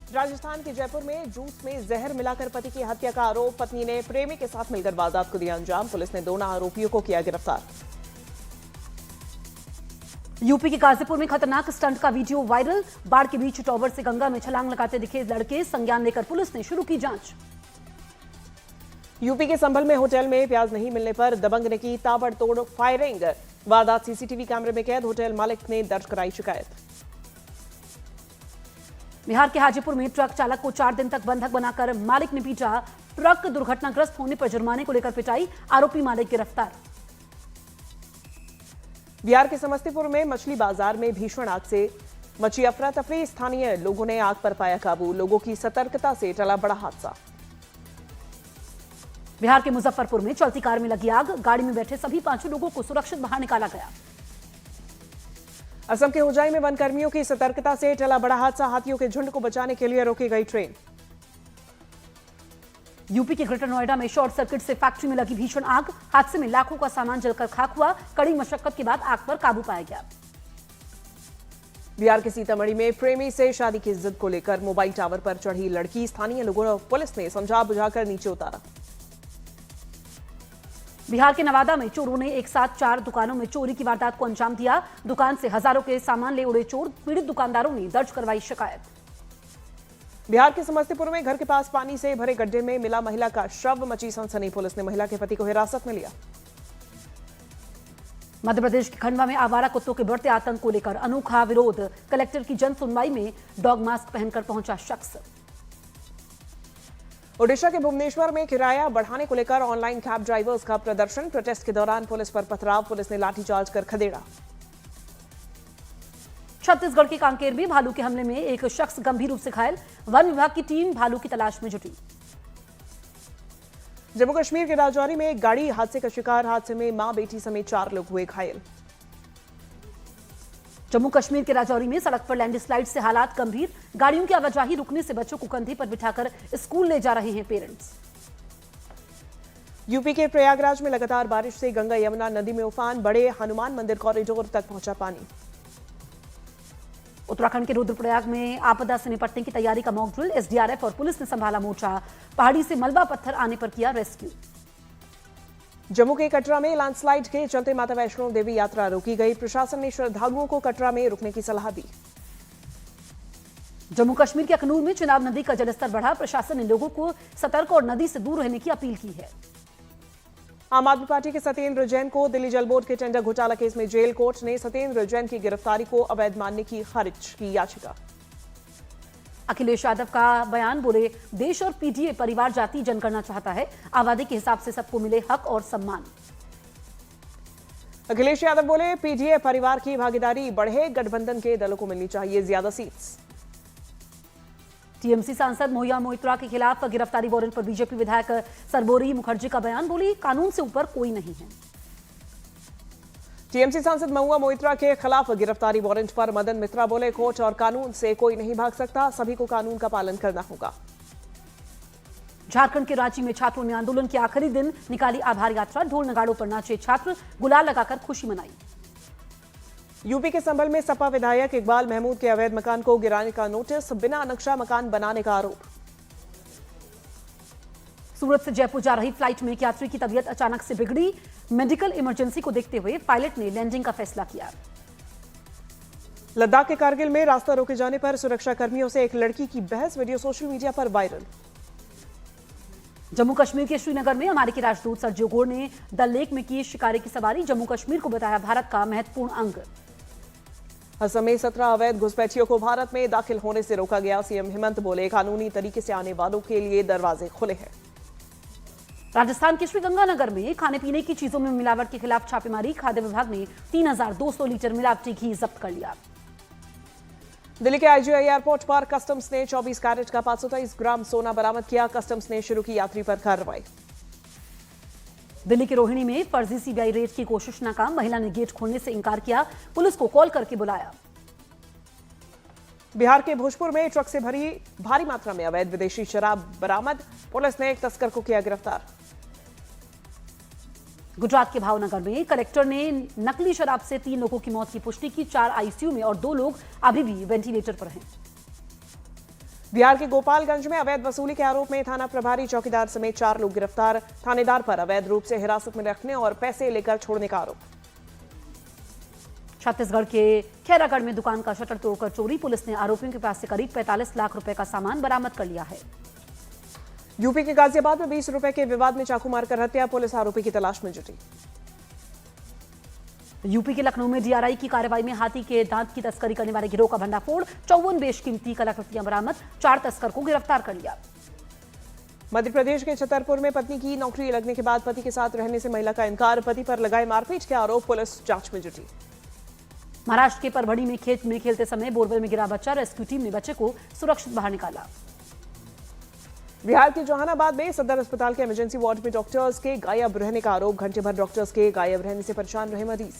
राजस्थान के जयपुर में जूस में जहर मिलाकर पति की हत्या का आरोप। पत्नी ने प्रेमी के साथ मिलकर वारदात को दिया अंजाम। पुलिस ने दोनों आरोपियों को किया गिरफ्तार। यूपी के गाजीपुर में खतरनाक स्टंट का वीडियो वायरल। बाढ़ के बीच टॉवर से गंगा में छलांग लगाते दिखे लड़के। संज्ञान लेकर पुलिस ने शुरू की जांच। यूपी के संभल में होटल में प्याज नहीं मिलने पर दबंग ने की ताबड़तोड़ फायरिंग। वारदात सीसीटीवी कैमरे में कैद। होटल मालिक ने दर्ज कराई शिकायत। बिहार के हाजीपुर में ट्रक चालक को 4 दिन तक बंधक बनाकर मालिक ने पीटा। ट्रक दुर्घटनाग्रस्त होने पर जुर्माने को लेकर पिटाई। आरोपी मालिक गिरफ्तार। बिहार के समस्तीपुर में मछली बाजार में भीषण आग से मची अफरा तफरी। स्थानीय लोगों ने आग पर पाया काबू। लोगों की सतर्कता से टला बड़ा हादसा। बिहार के मुजफ्फरपुर में चलती कार में लगी आग। गाड़ी में बैठे सभी 5 लोगों को सुरक्षित बाहर निकाला गया। असम के होजाई में वनकर्मियों की सतर्कता से टला बड़ा हादसा। हाथियों के झुंड को बचाने के लिए रोकी गई ट्रेन। यूपी के ग्रेटर नोएडा में शॉर्ट सर्किट से फैक्ट्री में लगी भीषण आग। हादसे में लाखों का सामान जलकर खाक हुआ। कड़ी मशक्कत के बाद आग पर काबू पाया गया। बिहार के सीतामढ़ी में प्रेमी से शादी की जिद को लेकर मोबाइल टावर पर चढ़ी लड़की। स्थानीय लोगों और पुलिस ने समझा बुझाकर नीचे उतारा। बिहार के नवादा में चोरों ने एक साथ 4 दुकानों में चोरी की वारदात को अंजाम दिया। दुकान से हजारों के सामान ले उड़े चोर। पीड़ित दुकानदारों ने दर्ज करवाई शिकायत। बिहार के समस्तीपुर में घर के पास पानी से भरे गड्ढे में मिला महिला का शव। मची सनसनी। पुलिस ने महिला के पति को हिरासत में लिया। मध्य प्रदेश के खंडवा में आवारा कुत्तों के बढ़ते आतंक को लेकर अनोखा विरोध। कलेक्टर की जन सुनवाई में डॉग मास्क पहनकर पहुंचा शख्स। ओडिशा के भुवनेश्वर में किराया बढ़ाने को लेकर ऑनलाइन कैब ड्राइवर्स का प्रदर्शन। प्रोटेस्ट के दौरान पुलिस पर पथराव। पुलिस ने लाठीचार्ज कर खदेड़ा। छत्तीसगढ़ के कांकेर में भालू के हमले में एक शख्स गंभीर रूप से घायल। वन विभाग की टीम भालू की तलाश में जुटी। जम्मू कश्मीर के राजौरी में एक गाड़ी हादसे का शिकार। हादसे में मां बेटी समेत 4 लोग हुए घायल। जम्मू कश्मीर के राजौरी में सड़क पर लैंडस्लाइड से हालात गंभीर। गाड़ियों की आवाजाही रुकने से बच्चों को कंधे पर बिठाकर स्कूल ले जा रहे हैं पेरेंट्स। यूपी के प्रयागराज में लगातार बारिश से गंगा यमुना नदी में उफान। बड़े हनुमान मंदिर कॉरिडोर तक पहुंचा पानी। उत्तराखंड के रुद्रप्रयाग में आपदा से निपटने की तैयारी का मॉक ड्रिल। एसडीआरएफ और पुलिस ने संभाला मोर्चा। पहाड़ी से मलबा पत्थर आने पर किया रेस्क्यू। जम्मू के कटरा में लैंडस्लाइड के चलते माता वैष्णो देवी यात्रा रोकी गई। प्रशासन ने श्रद्धालुओं को कटरा में रुकने की सलाह दी। जम्मू कश्मीर के अखनूर में चिनाब नदी का जलस्तर बढ़ा। प्रशासन ने लोगों को सतर्क और नदी से दूर रहने की अपील की है। आम आदमी पार्टी के सत्येंद्र जैन को दिल्ली जल बोर्ड के टेंडर घोटाला केस में जेल। कोर्ट ने सत्येंद्र जैन की गिरफ्तारी को अवैध मानने की खारिज की याचिका। अखिलेश यादव का बयान। बोले देश और पीडीए परिवार जाति जनगणना चाहता है। आबादी के हिसाब से सबको मिले हक और सम्मान। अखिलेश यादव बोले पीडीए परिवार की भागीदारी बढ़े। गठबंधन के दलों को मिलनी चाहिए ज्यादा सीट्स। टीएमसी सांसद मोहिया मोइत्रा के खिलाफ गिरफ्तारी वारंट पर बीजेपी विधायक सरबोरी मुखर्जी का बयान। बोली कानून से ऊपर कोई नहीं है। टीएमसी सांसद महुआ मोइत्रा के खिलाफ गिरफ्तारी वारंट पर मदन मित्रा बोले कोर्ट और कानून से कोई नहीं भाग सकता। सभी को कानून का पालन करना होगा। झारखंड के रांची में छात्रों ने आंदोलन के आखिरी दिन निकाली आभार यात्रा। ढोल नगाड़ों पर नाचे छात्र। गुलाल लगाकर खुशी मनाई। यूपी के संभल में सपा विधायक इकबाल महमूद के अवैध मकान को गिराने का नोटिस। बिना नक्शा मकान बनाने का आरोप। सूरत से जयपुर जा रही फ्लाइट में एक यात्री की तबीयत अचानक से बिगड़ी। मेडिकल इमरजेंसी को देखते हुए पायलट ने लैंडिंग का फैसला किया। लद्दाख के कारगिल में रास्ता रोके जाने पर सुरक्षा कर्मियों से एक लड़की की बहस। वीडियो सोशल मीडिया पर वायरल। जम्मू कश्मीर के श्रीनगर में अमेरिकी राजदूत सर्जियो गोर ने डल लेक में की शिकारे की सवारी। जम्मू कश्मीर को बताया भारत का महत्वपूर्ण अंग। असम में 17 अवैध घुसपैठियों को भारत में दाखिल होने से रोका गया। सीएम हेमंत बोले कानूनी तरीके से आने वालों के लिए दरवाजे खुले हैं। राजस्थान के श्रीगंगानगर में खाने पीने की चीजों में मिलावट के खिलाफ छापेमारी। खाद्य विभाग ने 3200 लीटर मिलावटी घी जब्त कर लिया। दिल्ली के आईजीआई एयरपोर्ट पर कस्टम्स ने 24 कैरेट का 523 ग्राम सोना बरामद किया। कस्टम्स ने शुरू की यात्री पर कार्रवाई। दिल्ली के रोहिणी में फर्जी सीबीआई रेड की कोशिश नाकाम। महिला ने गेट खोलने से इनकार किया। पुलिस को कॉल करके बुलाया। बिहार के भोजपुर में ट्रक से भरी भारी मात्रा में अवैध विदेशी शराब बरामद। पुलिस ने एक तस्कर को किया गिरफ्तार। गुजरात के भावनगर में कलेक्टर ने नकली शराब से 3 लोगों की मौत की पुष्टि की। 4 आईसीयू में और 2 लोग अभी भी वेंटिलेटर पर हैं। बिहार के गोपालगंज में अवैध वसूली के आरोप में थाना प्रभारी चौकीदार समेत 4 लोग गिरफ्तार। थानेदार पर अवैध रूप से हिरासत में रखने और पैसे लेकर छोड़ने का आरोप। छत्तीसगढ़ के खैरागढ़ में दुकान का शटर तोड़कर चोरी, पुलिस ने आरोपियों के पास से करीब 45 लाख रुपए का सामान बरामद कर लिया है। यूपी के गाजियाबाद में 20 रुपए के विवाद में चाकू मारकर हत्या, पुलिस आरोपी की तलाश में जुटी। यूपी के लखनऊ में डीआरआई की कार्रवाई में हाथी के दांत की तस्करी करने वाले गिरोह का भंडाफोड़, 54 बेशकीमती कलाकृतियां बरामद, 4 तस्कर को गिरफ्तार कर लिया। मध्य प्रदेश के छतरपुर में पत्नी की नौकरी लगने के बाद पति के साथ रहने से महिला का इनकार, पति पर लगाए मारपीट के आरोप, पुलिस जांच में जुटी। महाराष्ट्र के परभणी में खेत में खेलते समय बोरवेल में गिरा बच्चा, रेस्क्यू टीम ने बच्चे को सुरक्षित बाहर निकाला। बिहार के जहानाबाद में सदर अस्पताल के इमरजेंसी वार्ड में डॉक्टर्स के गायब रहने का आरोप, घंटे भर डॉक्टर्स के गायब रहने से परेशान रहे मरीज।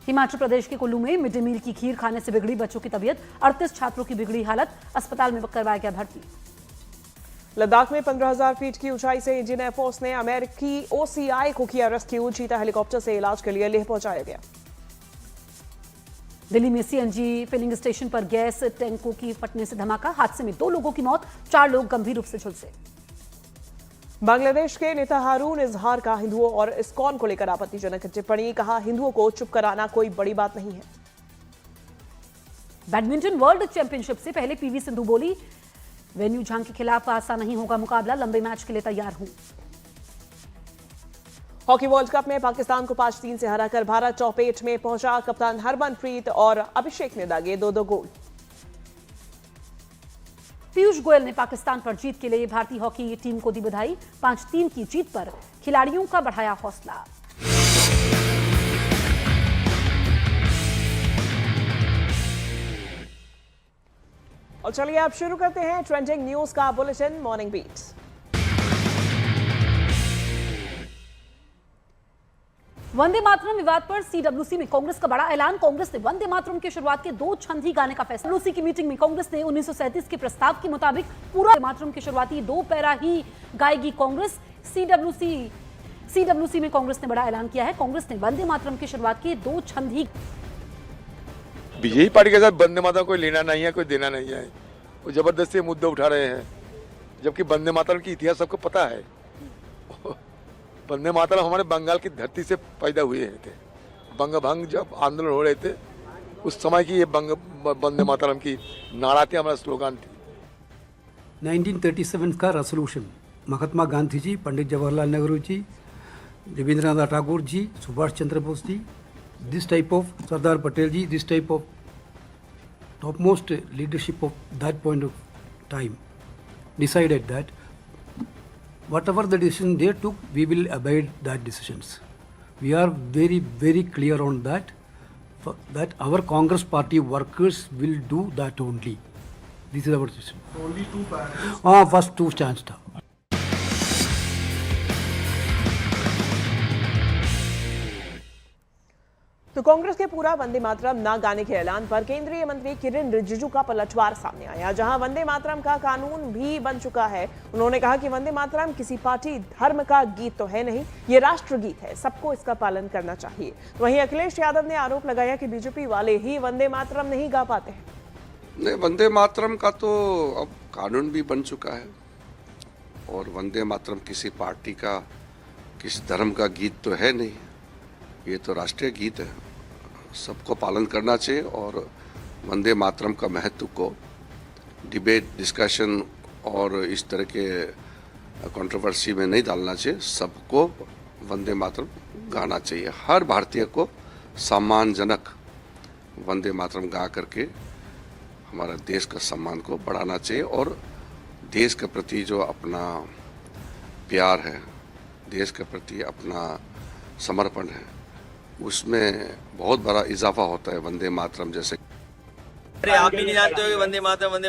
हिमाचल प्रदेश के कुल्लू में मिड डे मील की खीर खाने से बिगड़ी बच्चों की तबीयत, 38 छात्रों की बिगड़ी हालत, अस्पताल में करवाया गया भर्ती। लद्दाख में 15,000 फीट की ऊंचाई से इंडियन एयरफोर्स ने अमेरिकी OCI को किया रेस्क्यू, चीता हेलीकॉप्टर से इलाज के लिए लेह पहुंचाया गया। दिल्ली में सीएनजी फिलिंग स्टेशन पर गैस टैंकों की फटने से धमाका, हादसे में 2 लोगों की मौत, 4 लोग गंभीर रूप से झुलसे। बांग्लादेश के नेता हारून इजहार का हिंदुओं और इस्कॉन को लेकर आपत्तिजनक टिप्पणी, कहा हिंदुओं को चुप कराना कोई बड़ी बात नहीं है। बैडमिंटन वर्ल्ड चैंपियनशिप से पहले पीवी सिंधु बोली, वेन्यू झांग के खिलाफ आसान नहीं होगा मुकाबला, लंबे मैच के लिए तैयार हूं। हॉकी वर्ल्ड कप में पाकिस्तान को 5-3 से हराकर भारत चौपेट में पहुंचा, कप्तान हरमनप्रीत और अभिषेक ने दागे 2-2 गोल। पीयूष गोयल ने पाकिस्तान पर जीत के लिए भारतीय हॉकी टीम को दी बधाई, 5-3 की जीत पर खिलाड़ियों का बढ़ाया हौसला। और चलिए अब शुरू करते हैं ट्रेंडिंग न्यूज का bulletin morning beat. Vande Mataram विवाद पर सीडब्ल्यूसी में कांग्रेस का बड़ा ऐलान, कांग्रेस ने वंदे मातरम की शुरुआत के 2 छंद ही गाने का फैसला। सीडब्ल्यूसी की मीटिंग में कांग्रेस ने 1937 के प्रस्ताव के मुताबिक पूरा मातरम के शुरुआती 2 पैरा ही गाएगी कांग्रेस। सीडब्ल्यूसी में कांग्रेस ने बड़ा ऐलान किया है, कांग्रेस ने वंदे मातरम की शुरुआत के 2 छंद ही। बीजेपी पार्टी के साथ वंदे मातरम कोई लेना नहीं है, कोई देना नहीं है, वो जबरदस्ती मुद्दे उठा रहे हैं, जबकि वंदे मातरम की इतिहास सबको पता है। वंदे मातरम हमारे बंगाल की धरती से पैदा हुए थे। बंग भंग जब आंदोलन हो रहे थे उस समय की ये वंदे मातरम की नारा थी, हमारा स्लोगन थी। 1937 का resolution Mahatma Gandhi ji, Pandit Jawaharlal Nehru ji, Rabindranath Tagore ji, Subhash Chandra Bose ji, this type of Sardar Patel ji, this type of topmost leadership of that point of time decided that whatever the decision they took, we will obey that decisions. We are very, very clear on that, that our Congress party workers will do that only. This is our decision. Only 2 paragraphs? First 2 stands down. तो कांग्रेस के पूरा वंदे मातरम ना गाने के ऐलान पर केंद्रीय मंत्री किरेन रिजिजू का पलटवार सामने आया, जहां वंदे मातरम का कानून भी बन चुका है। उन्होंने कहा कि वंदे मातरम किसी पार्टी धर्म का गीत तो है नहीं, ये राष्ट्रगीत है, सबको इसका पालन करना चाहिए। वहीं अखिलेश यादव ने आरोप लगाया कि बीजेपी वाले ही वंदे मातरम नहीं गा पाते हैं। नहीं, वंदे मातरम का तो अब कानून भी बन चुका है और वंदे मातरम किसी पार्टी का, किस धर्म का गीत तो है नहीं, ये तो राष्ट्रीय गीत है, सबको पालन करना चाहिए। और वंदे मातरम का महत्व को डिबेट, डिस्कशन और इस तरह के कंट्रोवर्सी में नहीं डालना चाहिए। सबको वंदे मातरम गाना चाहिए, हर भारतीय को सम्मानजनक वंदे मातरम गा करके हमारा देश का सम्मान को बढ़ाना चाहिए। और देश के प्रति जो अपना प्यार है, देश के प्रति अपना समर्पण है, उसमें बहुत बड़ा इजाफा होता है वंदे मातरम जैसे। अरे आप भी नहीं जानते हो कि वंदे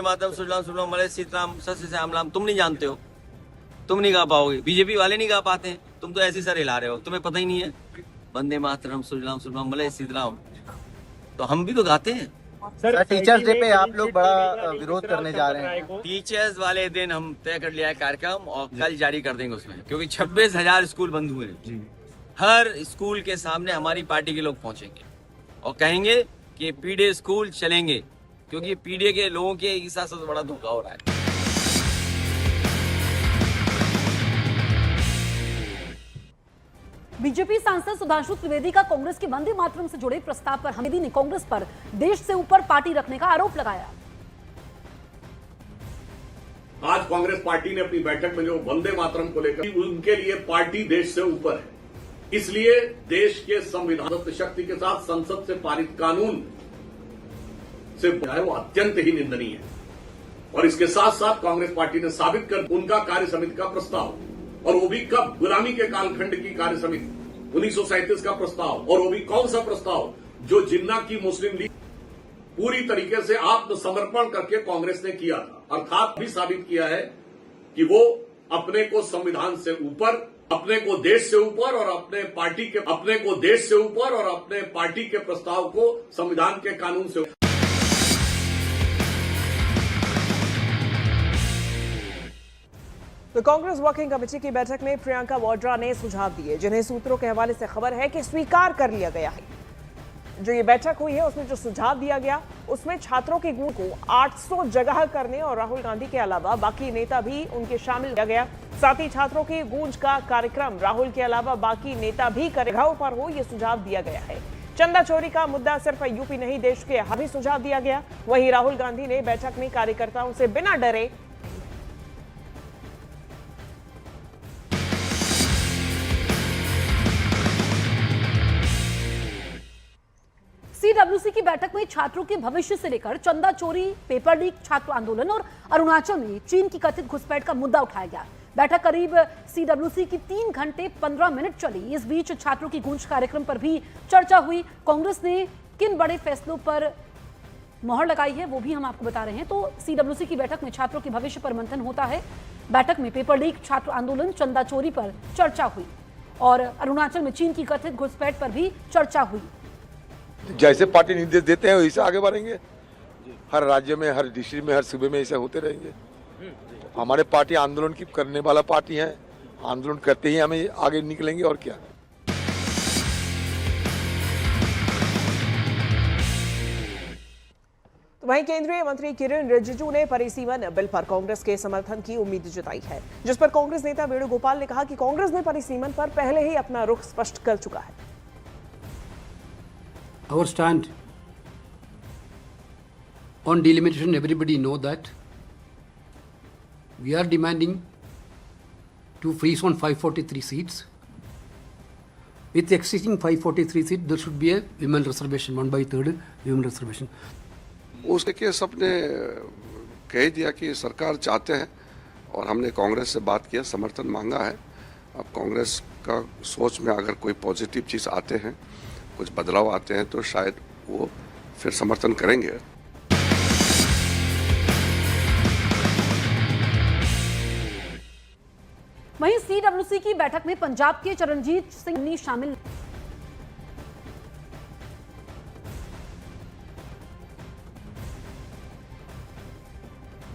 मातरम सुजलाम सुफलाम मलय सीताराम सस्य श्याम राम, तुम नहीं जानते हो, तुम नहीं गा पाओगे, बीजेपी वाले नहीं गा पाते हैं, तुम तो ऐसे सर हिला रहे हो, तुम्हें पता ही नहीं है वंदे मातरम सुजलाम सुफलाम मलय सीताराम, तो हम भी तो गाते हैं। सर टीचर्स डे पे आप लोग बड़ा विरोध करने जा रहे हैं। टीचर्स वाले दिन हम तय कर लिया है कार्यक्रम और कल जारी कर देंगे उसमें, क्योंकि 26,000 स्कूल बंद हुए हैं। हर स्कूल के सामने हमारी पार्टी के लोग पहुंचेंगे और कहेंगे कि पीडे स्कूल चलेंगे, क्योंकि पीडीए के लोगों के साथ साथ बड़ा धोखा हो रहा है। बीजेपी सांसद सुधांशु त्रिवेदी का कांग्रेस के वंदे मातरम से जुड़े प्रस्ताव पर हमीदी ने कांग्रेस पर देश से ऊपर पार्टी रखने का आरोप लगाया। आज कांग्रेस पार्टी ने अपनी बैठक में जो वंदे मातरम को लेकर, उनके लिए पार्टी देश से ऊपर है, इसलिए देश के संविधान शक्ति के साथ संसद से पारित कानून से वो अत्यंत ही निंदनीय है। और इसके साथ साथ कांग्रेस पार्टी ने साबित कर उनका कार्य समिति का प्रस्ताव, और वो भी कब, गुलामी के कालखंड की कार्य समिति 1937 का प्रस्ताव, और वो भी कौन सा प्रस्ताव जो जिन्ना की मुस्लिम लीग पूरी तरीके से आत्मसमर्पण करके कांग्रेस ने किया था, अर्थात भी साबित किया है कि वो अपने को संविधान से ऊपर, अपने को देश से ऊपर और अपने पार्टी के प्रस्ताव को संविधान के कानून से। तो कांग्रेस वर्किंग कमेटी की बैठक में प्रियंका वाड्रा ने सुझाव दिए, जिन्हें सूत्रों के हवाले से खबर है कि स्वीकार कर लिया गया है। जो ये बैठक हुई है उसमें जो सुझाव दिया गया उसमें छात्रों की गूंज को 800 जगह करने और राहुल गांधी के अलावा बाकी नेता भी उनके शामिल किया गया। साथ ही छात्रों की गूंज का कार्यक्रम राहुल के अलावा बाकी नेता भी जगहों पर हो, ये सुझाव दिया गया है। चंदा चोरी का मुद्दा सिर्फ यूपी नहीं देश के हर भी सुझाव दिया गया। वहीं राहुल गांधी ने बैठक में कार्यकर्ताओं से बिना डरे सीडब्ल्यूसी की बैठक में छात्रों के भविष्य से लेकर चंदा चोरी, पेपर लीक, छात्र आंदोलन और अरुणाचल में चीन की कथित घुसपैठ का मुद्दा उठाया गया। बैठक करीब सीडब्ल्यूसी की 3 घंटे 15 मिनट चली। इस बीच छात्रों की गूंज कार्यक्रम पर भी चर्चा हुई। कांग्रेस ने किन बड़े फैसलों पर मोहर लगाई है वो भी हम आपको बता रहे हैं। तो सीडब्ल्यूसी की बैठक में छात्रों के भविष्य पर मंथन होता है। बैठक में पेपर लीक, छात्र आंदोलन, चंदा चोरी पर चर्चा हुई और अरुणाचल में चीन की कथित घुसपैठ पर भी चर्चा हुई। जैसे पार्टी निर्देश देते हैं वैसे आगे बढ़ेंगे। हर राज्य में, हर डिस्ट्रिक्ट में, हर सूबे में ऐसे होते रहेंगे। हमारे पार्टी आंदोलन की करने वाला पार्टी है, आंदोलन करते ही हमें आगे निकलेंगे और क्या। तो वहीं केंद्रीय मंत्री किरण रिजिजू ने परिसीमन बिल पर कांग्रेस के समर्थन की उम्मीद जताई है, जिस पर कांग्रेस नेता वेणुगोपाल ने कहा कि कांग्रेस ने परिसीमन पर पहले ही अपना रुख स्पष्ट कर चुका है। Our stand on delimitation, everybody know that. We are demanding to freeze on 543 seats. With existing 543 seats, there should be a women reservation, 1/3 women reservation. उसके के सबने कह दिया कि सरकार चाहते हैं और हमने कांग्रेस से बात किया, समर्थन मांगा है। अब कांग्रेस का सोच में अगर कोई पॉजिटिव चीज़ आते हैं, कुछ बदलाव आते हैं तो शायद वो फिर समर्थन करेंगे। वहीं सीडब्ल्यूसी की बैठक में पंजाब के चरणजीत सिंह शामिल।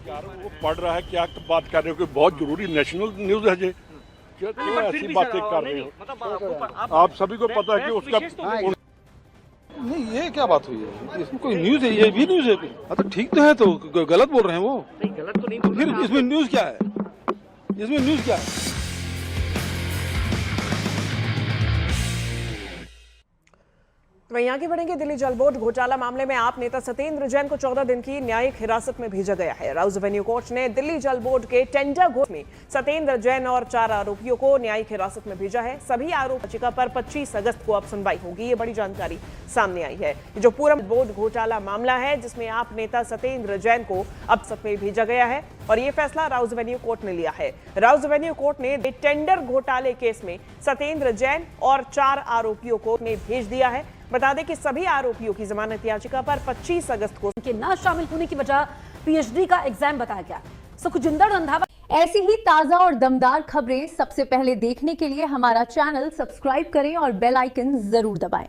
वो पढ़ रहा है, क्या बात कर रहे हो, कोई बहुत जरूरी नेशनल न्यूज है जी, क्यों ऐसी बातें कर रहे हो। आप सभी को पता है कि उसका नहीं, ये क्या बात हुई है, इसमें कोई न्यूज है, ये भी न्यूज है। हाँ तो ठीक तो है, तो गलत बोल रहे हैं वो। नहीं, गलत तो नहीं बोल रहे। फिर इसमें न्यूज क्या है, इसमें न्यूज क्या है। वहीं आगे बढ़ेंगे। दिल्ली जल बोर्ड घोटाला मामले में आप नेता सत्येंद्र जैन को 14 दिन की न्यायिक हिरासत में भेजा गया है। राउज एवेन्यू कोर्ट ने दिल्ली जल बोर्ड के टेंडर घोटाले में सत्येंद्र जैन और 4 आरोपियों को न्यायिक हिरासत में भेजा है। सभी आरोप याचिका पर 25 अगस्त को अब सुनवाई होगी। ये बड़ी जानकारी सामने आई है। जो पूरा बोर्ड घोटाला मामला है जिसमें आप नेता सत्येंद्र जैन को अब सदन में भेजा गया है और ये फैसला राउज एवेन्यू कोर्ट ने लिया है। राउज एवेन्यू कोर्ट ने टेंडर घोटाले केस में सत्येंद्र जैन और 4 आरोपियों को भेज दिया है। बता दें कि सभी आरोपियों की जमानत याचिका पर 25 अगस्त को उनके न शामिल होने की वजह पीएचडी का एग्जाम बताया गया। सुखजिंदर रंधावा। ऐसी ही ताजा और दमदार खबरें सबसे पहले देखने के लिए हमारा चैनल सब्सक्राइब करें और बेल आइकन जरूर दबाएं।